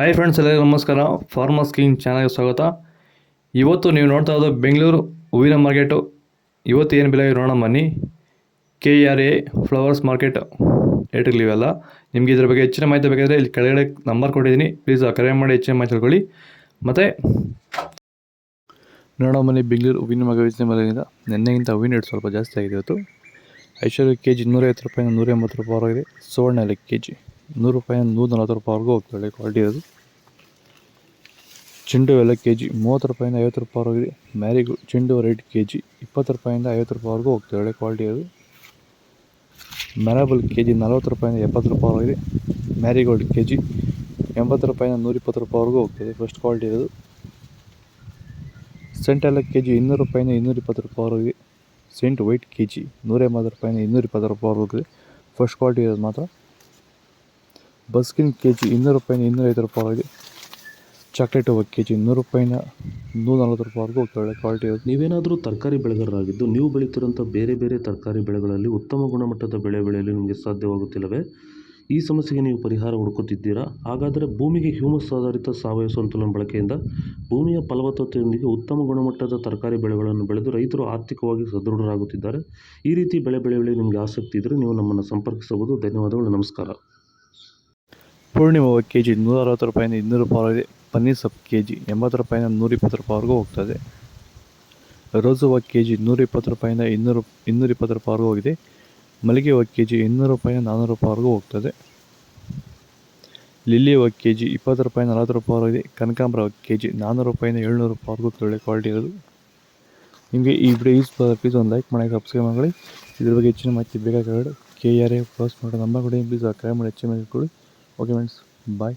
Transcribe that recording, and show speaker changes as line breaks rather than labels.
Hi friends, ಎಲ್ಲರಿಗೂ ನಮಸ್ಕಾರ. Farmers king ಚಾನಲ್ಗೆ ಸ್ವಾಗತ. ಇವತ್ತು ನೀವು ನೋಡ್ತಾ ಇರೋದು ಬೆಂಗಳೂರು ಹೂವಿನ ಮಾರ್ಕೆಟು. ಇವತ್ತು ಏನು ಬೆಲೆ ನೋಡೋಣ ಬನ್ನಿ. KRA ಫ್ಲವರ್ಸ್ ಮಾರ್ಕೆಟ್ ರೇಟ್ಗಳಿವೆಲ್ಲ. ನಿಮಗೆ ಇದ್ರ ಬಗ್ಗೆ ಹೆಚ್ಚಿನ ಮಾಹಿತಿ ಬೇಕಾದರೆ ಇಲ್ಲಿ ಕೆಳಗಡೆ ನಂಬರ್ ಕೊಟ್ಟಿದ್ದೀನಿ, ಪ್ಲೀಸ್ ಕರೆ ಮಾಡಿ ಹೆಚ್ಚಿನ ಮಾಹಿತಿ ತಿಳ್ಕೊಳ್ಳಿ. ಮತ್ತು ನೋಡೋಣ ಬನ್ನಿ, ಬೆಂಗಳೂರು ಹೂವಿನ ಮಾರ್ಕೆಟ್ ನಿನ್ನೆಗಿಂತ ಹೂವಿನ ರೇಟ್ ಸ್ವಲ್ಪ ಜಾಸ್ತಿ ಆಗಿದೆ ಇವತ್ತು. ಐಶ್ವರ್ಯ ಕೆಜಿ 150 ರೂಪಾಯಿಂದ 180 ರೂಪಾಯಿ ಇದೆ. ಸುವರ್ಣ ಎಲ್ಲ ಕೆಜಿ 100 ರೂಪಾಯಿಂದ 140 ರೂಪಾಯಿವರೆಗೂ ಹೋಗ್ತಾಳೆ, ಕ್ವಾಲಿಟಿ ಇರೋದು. ಚೆಂಡು ಎಲ್ಲ ಕೆಜಿ 30 ರೂಪಾಯಿಂದ 50 ರೂಪಾಯಿವರೆಗಿದೆ. ಮ್ಯಾರಿಗೋಲ್ಡ್ ಚೆಂಡು ರೇಟ್ ಕೆಜಿ 20 ರೂಪಾಯಿಂದ 50 ರೂಪಾಯಿವರೆಗೂ ಹೋಗ್ತಾಳೆ, ಕ್ವಾಲಿಟಿ ಇರೋದು. ಮ್ಯಾರಬಲ್ ಕೆಜಿ 40 ರೂಪಾಯಿಂದ 70 ರೂಪಾಯಿವರೆಗಿದೆ. ಮ್ಯಾರಿಗೋಲ್ಡ್ ಕೆಜಿ 80 ರೂಪಾಯಿಂದ 120 ರೂಪಾಯಿವರೆಗೂ ಹೋಗ್ತದೆ, ಫಸ್ಟ್ ಕ್ವಾಲಿಟಿ ಇರೋದು. ಸೆಂಟ್ ಎಲ್ಲ ಕೆಜಿ 200 ರೂಪಾಯಿಂದ 220 ರೂಪಾಯಿವರೆಗಿದೆ. ಸೆಂಟ್ ವೈಟ್ ಕೆಜಿ 180 ರೂಪಾಯಿಂದ 220 ರೂಪಾಯಿವರೆಗೂ ಹೋಗಿದೆ, ಫಸ್ಟ್ ಕ್ವಾಲಿಟಿ ಇರೋದು ಮಾತ್ರ. ಬಸ್ಕಿನ್ ಕೆಜಿ 200 ರೂಪಾಯಿಂದ 250 ರೂಪಾಯಿವರೆಗಿದೆ. ಚಾಕ್ಲೇಟ್ ಹೂವು ಕೆಜಿ 100 ರೂಪಾಯಿಂದ 140 ರೂಪಾಯಿವರೆಗೂ ಹೋಗ್ತಾಳೆ, ಕ್ವಾಲಿಟಿ ಇರೋದು.
ನೀವೇನಾದರೂ ತರಕಾರಿ ಬೆಳೆಗಾರರಾಗಿದ್ದು ನೀವು ಬೆಳೀತಿರೋಂಥ ಬೇರೆ ಬೇರೆ ತರಕಾರಿ ಬೆಳೆಗಳಲ್ಲಿ ಉತ್ತಮ ಗುಣಮಟ್ಟದ ಬೆಳೆ ಬೆಳೆಯಲು ನಿಮಗೆ ಸಾಧ್ಯವಾಗುತ್ತಿಲ್ಲವೇ? ಈ ಸಮಸ್ಯೆಗೆ ನೀವು ಪರಿಹಾರ ಹುಡುಕುತ್ತಿದ್ದೀರಾ? ಹಾಗಾದರೆ ಭೂಮಿಗೆ ಹ್ಯೂಮಸ್ ಆಧಾರಿತ ಸಾವಯವ ಸಂತುಲನ ಬಳಕೆಯಿಂದ ಭೂಮಿಯ ಫಲವತ್ತತೆಯೊಂದಿಗೆ ಉತ್ತಮ ಗುಣಮಟ್ಟದ ತರಕಾರಿ ಬೆಳೆಗಳನ್ನು ಬೆಳೆದು ರೈತರು ಆರ್ಥಿಕವಾಗಿ ಸದೃಢರಾಗುತ್ತಿದ್ದಾರೆ. ಈ ರೀತಿ ಬೆಳೆ ಬೆಳೆಯಲು ನಿಮಗೆ ಆಸಕ್ತಿ ಇದ್ದರೆ ನೀವು ನಮ್ಮನ್ನು ಸಂಪರ್ಕಿಸಬಹುದು. ಧನ್ಯವಾದಗಳು, ನಮಸ್ಕಾರ.
ಪೂರ್ಣಿಮಾ ಹೂವು ಕೆಜಿ 160 ರೂಪಾಯಿಂದ 200 ರೂಪಾಯಿವರೆಗಿದೆ. ಪನ್ನೀರ್ ಸೊಪ್ಪು ಕೆಜಿ 80 ರೂಪಾಯಿಂದ 120 ರೂಪಾಯಿವರೆಗೂ ಹೋಗ್ತದೆ. ರೋಸ್ ಹೂವು ಕೆಜಿ 120 ರೂಪಾಯಿಂದ 220 ರೂಪಾಯಿವರೆಗೂ ಹೋಗಿದೆ. ಮಲ್ಲಿಗೆ ಹೂವು ಕೆಜಿ 200 ರೂಪಾಯಿಂದ 400 ರೂಪಾಯಿವರೆಗೂ ಹೋಗ್ತದೆ. ಲಿಲ್ಲಿ ಹೂವು ಕೆಜಿ 20 ರೂಪಾಯಿಂದ 40 ರೂಪಾಯಿವರೆಗಿದೆ. ಕನಕಾಂಬರ ಹೂವು ಕೆಜಿ 400 ರೂಪಾಯಿಂದ 700 ರೂಪಾಯಿವರೆಗೂ ಒಳ್ಳೆ ಕ್ವಾಲಿಟಿ ಇರೋದು. ನಿಮಗೆ ಈ ವಿಡಿಯೋ ಯೂಸ್ ಪ್ಲೀಸ್ ಒಂದು ಲೈಕ್ ಮಾಡಿ, ಸಬ್ಸ್ಕ್ರೈಬ್ ಮಾಡಿ. ಇದ್ರ ಬಗ್ಗೆ ಹೆಚ್ಚಿನ ಮಾಹಿತಿ ಬೇಕಾಗಿರೋದು KRA ಫ್ಲವರ್ಸ್ ಮಾರ್ಕೆಟ್ ನಂಬರ್ ಕೊಡಿ, ಪ್ಲೀಸ್ ಕರೆ ಮಾಡಿ ಹೆಚ್ಚಿನ ಮಾಹಿತಿ ಕೊಡಿ. ಓಕೆ ಫ್ರೆಂಡ್ಸ್, ಬಾಯ್.